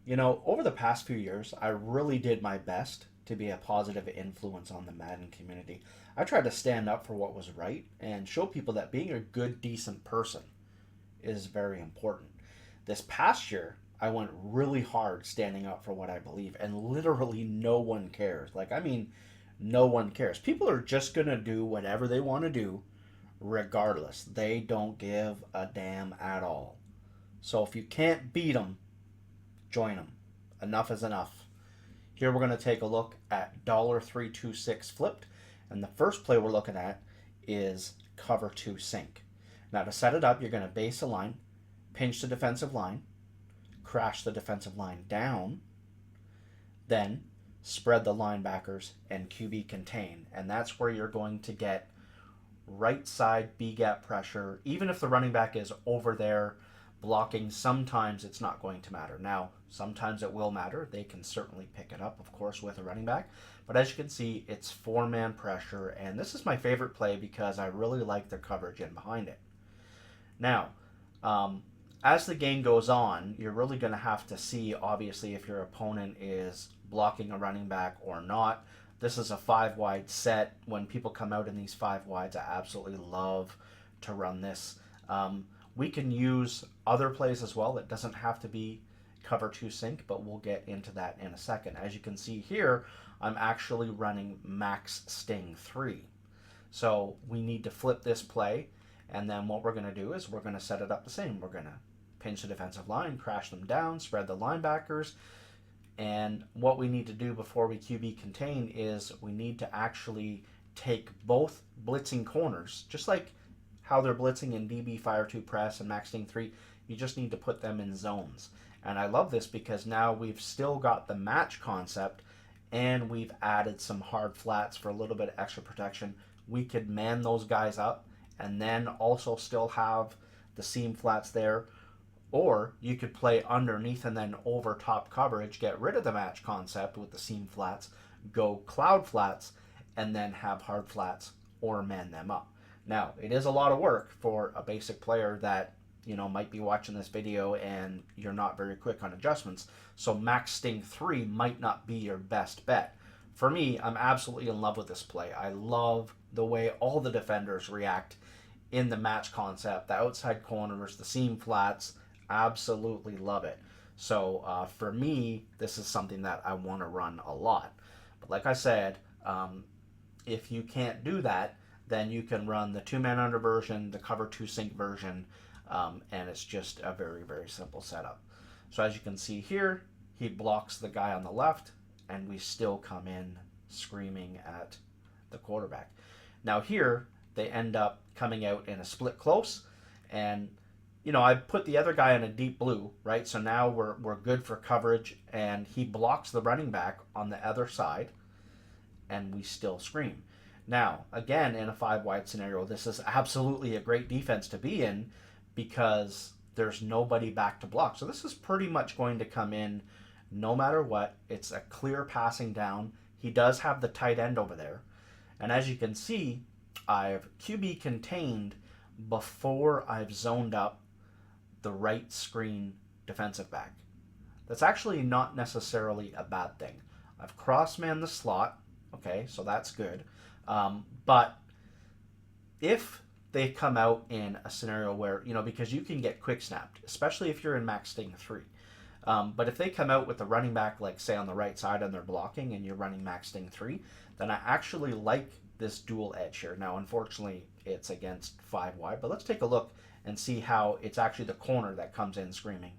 Over the past few years, I really did my best to be a positive influence on the Madden community. I tried to stand up for what was right and show people that being a good, decent person is very important. This past year, I went really hard standing up for what I believe, and literally no one cares. No one cares. People are just going to do whatever they want to do, regardless. They don't give a damn at all. So if you can't beat them, join them. Enough is enough. Here we're going to take a look at $326 flipped, and the first play we're looking at is cover 2 sink. Now to set it up, you're going to base a line, pinch the defensive line, crash the defensive line down, then spread the linebackers and QB contain, and that's where you're going to get right side B gap pressure. Even if the running back is over there blocking, sometimes it's not going to matter. Now, sometimes it will matter. They can certainly pick it up, of course, with a running back. But as you can see, it's 4-man pressure, and this is my favorite play because I really like the coverage in behind it. Now, as the game goes on, you're really going to have to see, obviously, if your opponent is blocking a running back or not. This is a 5-wide set. When people come out in these 5 wides, I absolutely love to run this. We can use other plays as well. It doesn't have to be cover 2 sink, but we'll get into that in a second. As you can see here, I'm actually running max sting 3. So we need to flip this play, and then what we're going to do is we're going to set it up the same. We're going to pinch the defensive line, crash them down, spread the linebackers, and what we need to do before we QB contain is we need to actually take both blitzing corners, just like how they're blitzing in DB Fire 2 Press and Max Sting 3, you just need to put them in zones. And I love this because now we've still got the match concept and we've added some hard flats for a little bit of extra protection. We could man those guys up and then also still have the seam flats there. Or you could play underneath and then over top coverage, get rid of the match concept with the seam flats, go cloud flats, and then have hard flats or man them up. Now, it is a lot of work for a basic player that, might be watching this video and you're not very quick on adjustments. So Max Sting 3 might not be your best bet. For me, I'm absolutely in love with this play. I love the way all the defenders react in the match concept, the outside corners, the seam flats. Absolutely love it. So for me, this is something that I want to run a lot. But like I said, if you can't do that, then you can run the 2-man under version, the cover 2 sink version, and it's just a very, very simple setup. So as you can see here, he blocks the guy on the left, and we still come in screaming at the quarterback. Now here, they end up coming out in a split close, and I put the other guy in a deep blue, right? So now we're good for coverage, and he blocks the running back on the other side, and we still scream. Now, again, in a 5-wide scenario, this is absolutely a great defense to be in because there's nobody back to block. So this is pretty much going to come in no matter what. It's a clear passing down. He does have the tight end over there. And as you can see, I've QB contained before I've zoned up the right screen defensive back. That's actually not necessarily a bad thing. I've cross-manned the slot, okay, so that's good. But if they come out in a scenario where, because you can get quick snapped, especially if you're in Max Sting 3. But if they come out with the running back, like say on the right side and they're blocking and you're running Max Sting 3, then I actually like this dual edge here. Now, unfortunately, it's against 5 wide, but let's take a look and see how it's actually the corner that comes in screaming.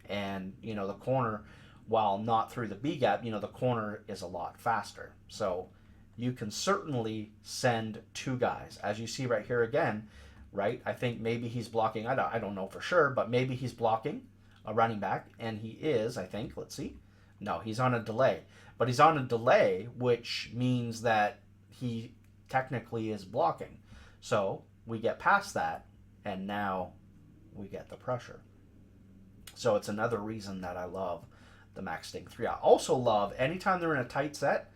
And, the corner, while not through the B gap, the corner is a lot faster. So you can certainly send 2 guys. As you see right here again, right? I think maybe he's blocking, I don't know for sure, but maybe he's blocking a running back, and he is, I think. Let's see. No, he's on a delay. But he's on a delay, which means that he technically is blocking. So we get past that, and now we get the pressure. So it's another reason that I love the Max Sting 3. I also love, anytime they're in a tight set,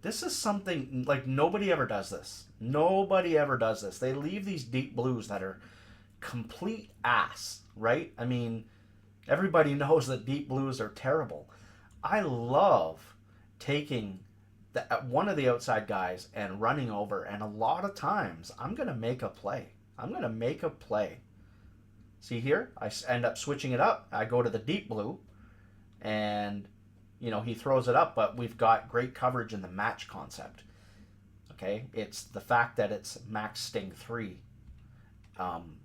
this is something, like, nobody ever does this. Nobody ever does this. They leave these deep blues that are complete ass, right? I mean, Everybody knows that deep blues are terrible. I love taking one of the outside guys and running over, and a lot of times I'm going to make a play. I'm going to make a play. See here? I end up switching it up. I go to the deep blue, and he throws it up, but we've got great coverage in the match concept. Okay, it's the fact that it's max sting 3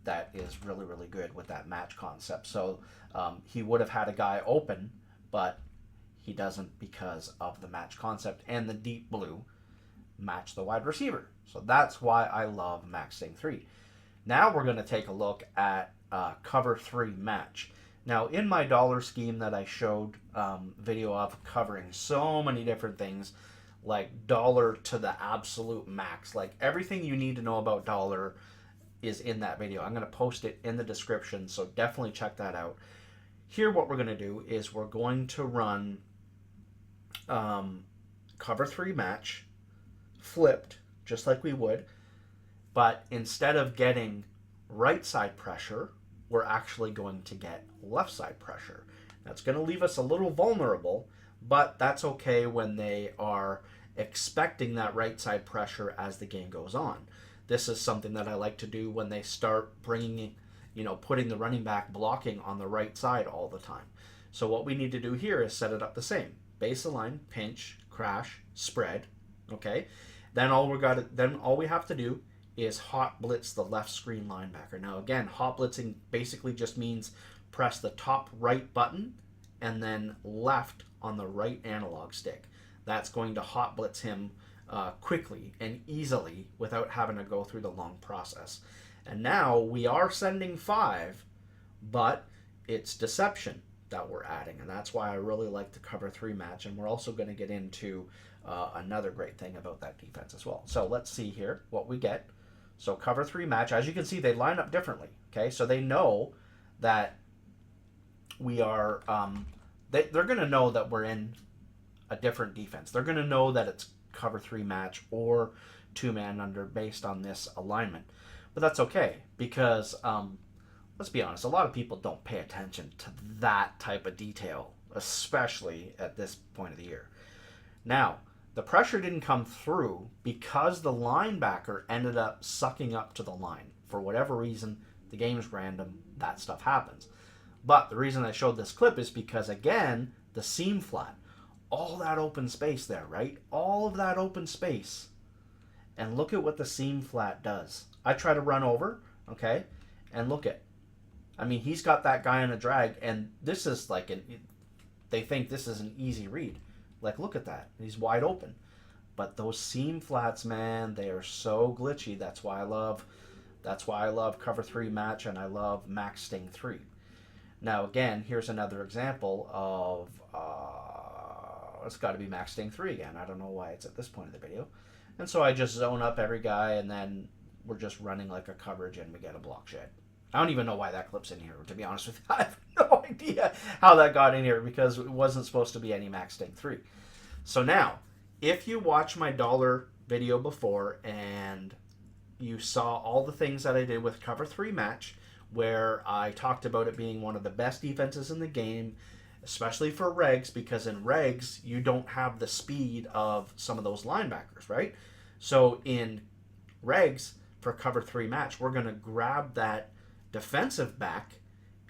that is really, really good with that match concept. So he would have had a guy open, but he doesn't because of the match concept, and the deep blue match the wide receiver. So that's why I love max sting 3. Now we're going to take a look at cover 3 match. Now, in my dollar scheme that I showed video of, covering so many different things, like dollar to the absolute max, like everything you need to know about dollar is in that video. I'm going to post it in the description, so definitely check that out. Here, what we're going to do is we're going to run cover 3 match flipped, just like we would, but instead of getting right side pressure, we're actually going to get left side pressure. That's going to leave us a little vulnerable, but that's okay when they are expecting that right side pressure as the game goes on. This is something that I like to do when they start bringing, putting the running back blocking on the right side all the time. So what we need to do here is set it up the same. Base align, pinch, crash, spread, okay? Then all we have to do is hot blitz the left screen linebacker. Now again, hot blitzing basically just means press the top right button and then left on the right analog stick. That's going to hot blitz him quickly and easily without having to go through the long process. And now we are sending 5, but it's deception that we're adding, and that's why I really like the cover 3 match. And we're also going to get into another great thing about that defense as well. So let's see here what we get. So cover 3 match, as you can see, they line up differently. Okay, so they know that we are. They're going to know that we're in a different defense. They're going to know that it's cover 3 match or 2-man under based on this alignment. But that's okay, because let's be honest, a lot of people don't pay attention to that type of detail, especially at this point of the year. Now, the pressure didn't come through because the linebacker ended up sucking up to the line. For whatever reason, the game's random, that stuff happens. But the reason I showed this clip is because, again, the seam flat, all that open space there, right? All of that open space. And look at what the seam flat does. I try to run over, okay? And look at, he's got that guy in a drag, and this is like they think this is an easy read. Like, look at that. He's wide open. But those seam flats, man, they are so glitchy. That's why I love cover 3 match, and I love max sting 3. Now, again, here's another example of it's got to be max sting 3 again. I don't know why it's at this point of the video. And so I just zone up every guy, and then we're just running like a coverage, and we get a block shed. I don't even know why that clip's in here, to be honest with you. I have no idea how that got in here, because it wasn't supposed to be any max sting 3. So now, if you watch my dollar video before and you saw all the things that I did with cover 3 match, where I talked about it being one of the best defenses in the game, especially for regs, because in regs, you don't have the speed of some of those linebackers, right? So in regs, for cover 3 match, we're going to grab that defensive back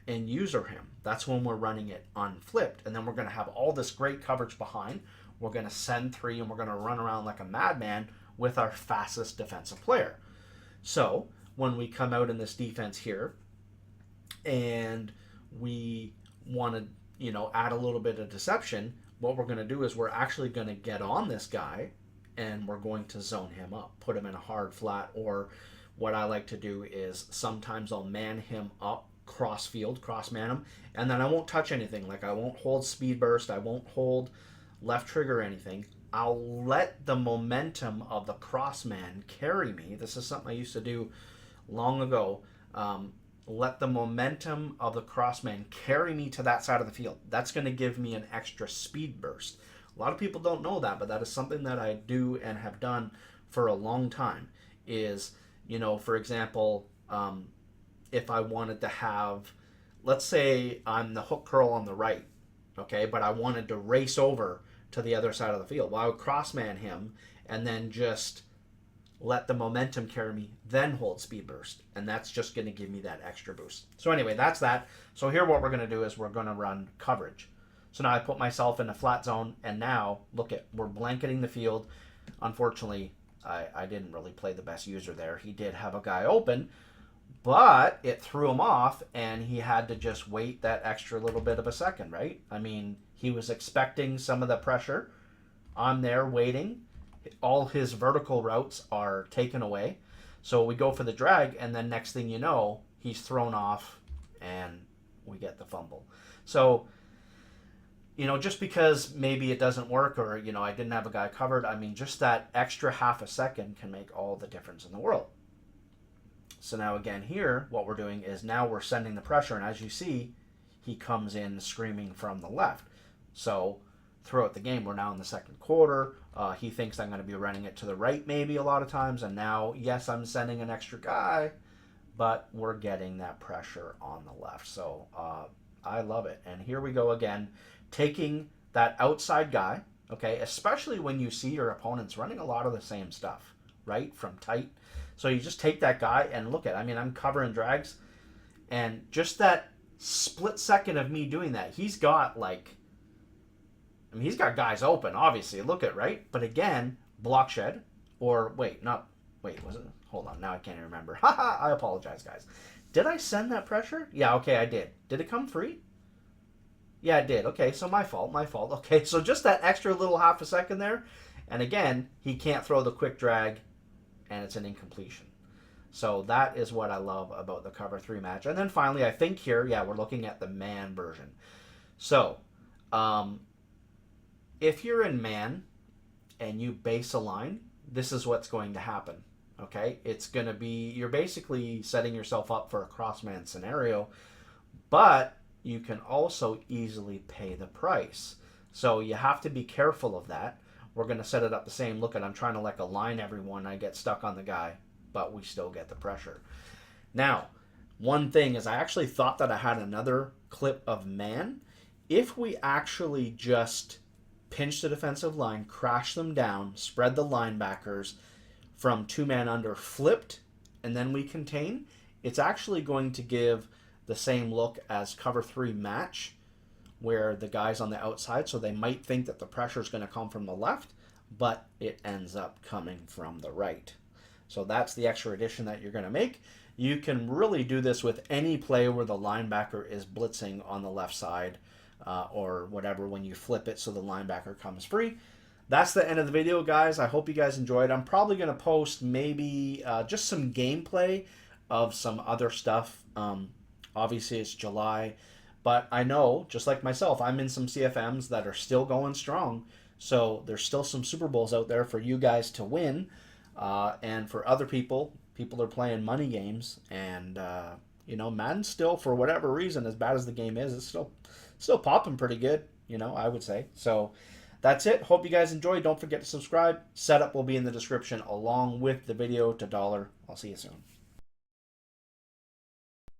and user him. That's when we're running it unflipped. And then we're going to have all this great coverage behind. We're going to send 3, and we're going to run around like a madman with our fastest defensive player. So when we come out in this defense here and we want to, add a little bit of deception, what we're going to do is we're actually going to get on this guy, and we're going to zone him up, put him in a hard flat, or what I like to do is sometimes I'll man him up cross man him, and then I won't touch anything. Like, I won't hold speed burst, I won't hold left trigger or anything. I'll let the momentum of the cross man carry me. This is something I used to do long ago. Let the momentum of the cross man carry me to that side of the field. That's going to give me an extra speed burst. A lot of people don't know that, but that is something that I do and have done for a long time. Is, for example, if I wanted to have let's say I'm the hook curl on the right, okay, but I wanted to race over to the other side of the field. Well, I would crossman him and then just let the momentum carry me, then hold speed burst. And that's just going to give me that extra boost. So anyway, that's that. So here what we're going to do is we're going to run coverage. So now I put myself in a flat zone, and now, look at, we're blanketing the field. Unfortunately, I didn't really play the best user there. He did have a guy open, but it threw him off, and he had to just wait that extra little bit of a second, right? I mean, he was expecting some of the pressure. I'm there waiting. All his vertical routes are taken away. So we go for the drag, and then next thing you know, he's thrown off, and we get the fumble. So, just because maybe it doesn't work, or, I didn't have a guy covered, I mean, just that extra half a second can make all the difference in the world. So now again here, what we're doing is now we're sending the pressure, and as you see, he comes in screaming from the left. So throughout the game, we're now in the second quarter. He thinks I'm going to be running it to the right maybe a lot of times, and now, yes, I'm sending an extra guy, but we're getting that pressure on the left. So I love it. And here we go again, taking that outside guy, okay, especially when you see your opponents running a lot of the same stuff, right, from tight. So you just take that guy and look at, I'm covering drags, and just that split second of me doing that, he's got he's got guys open, obviously, look at, right? But again, block shed, or was it? Hold on, now I can't even remember. Haha, I apologize, guys. Did I send that pressure? Yeah, okay, I did. Did it come free? Yeah, it did. Okay, so my fault. Okay, so just that extra little half a second there, and again, he can't throw the quick drag, and it's an incompletion. So that is what I love about the cover 3 match. And then finally, I think here, yeah, we're looking at the man version. So, if you're in man and you base align, this is what's going to happen, okay? It's going to be, you're basically setting yourself up for a crossman scenario, but you can also easily pay the price. So you have to be careful of that. We're going to set it up the same. Look at, I'm trying to align everyone. I get stuck on the guy, but we still get the pressure. Now, one thing is I actually thought that I had another clip of man. If we actually just pinch the defensive line, crash them down, spread the linebackers from 2-man under flipped, and then we contain, it's actually going to give the same look as cover 3 match, where the guy's on the outside, so they might think that the pressure is going to come from the left, but it ends up coming from the right. So that's the extra addition that you're going to make. You can really do this with any play where the linebacker is blitzing on the left side, or whatever, when you flip it so the linebacker comes free. That's the end of the video, guys. I hope you guys enjoyed. I'm probably going to post maybe just some gameplay of some other stuff. Obviously, it's July, but I know, just like myself, I'm in some CFMs that are still going strong. So there's still some Super Bowls out there for you guys to win. And for other people are playing money games. And, Madden still, for whatever reason, as bad as the game is, it's still popping pretty good, I would say. So that's it. Hope you guys enjoyed. Don't forget to subscribe. Setup will be in the description along with the video to $1. I'll see you soon.